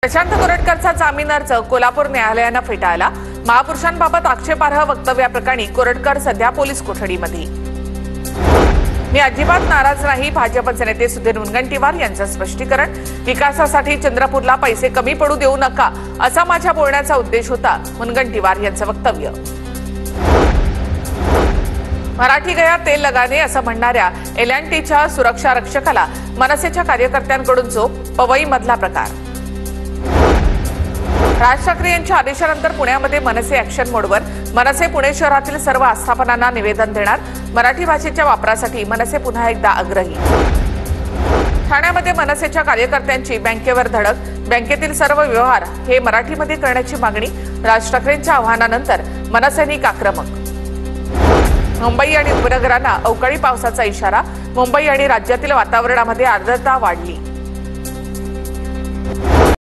प्रशांत कोरटकरचा जामीन अर्ज कोल्हापूर न्यायालयानं फेटाळला। महापुरुषांबाबत आक्षेपार्ह वक्तव्याप्रकरणी कोरटकर सध्या पोलीस कोठडीमध्ये। मी अजिबात नाराज नाही, भाजपचे नेते सुधीर मुनगंटीवार यांचं स्पष्टीकरण। विकासासाठी चंद्रपूरला पैसे कमी पडू देऊ नका असा माझ्या बोलण्याचा उद्देश होता, मुनगंटीवार यांचं वक्तव्य। मराठी गया तेल लगाने असं म्हणणाऱ्या एल&टीच्या सुरक्षा रक्षकाला मनसेच्या कार्यकर्त्यांकडून चोप, पवईमधला प्रकार। राज ठाकरे यांच्या आदेशानंतर पुण्यामध्ये मनसे ऍक्शन मोडवर। मनसे पुणे शहरातील सर्व आस्थापनांना निवेदन देणार। मराठी भाषेच्या वापरासाठी मनसे पुन्हा एकदा आग्रही। ठाण्यामध्ये मनसेच्या कार्यकर्त्यांची बँकेवर धडक। बँकेतील सर्व व्यवहार हे मराठीमध्ये करण्याची मागणी। राज ठाकरेंच्या आव्हानानंतर मनसैनिक आक्रमक। मुंबई आणि उपनगरांना अवकाळी पावसाचा इशारा। मुंबई आणि राज्यातील वातावरणामध्ये आर्द्रता वाढली।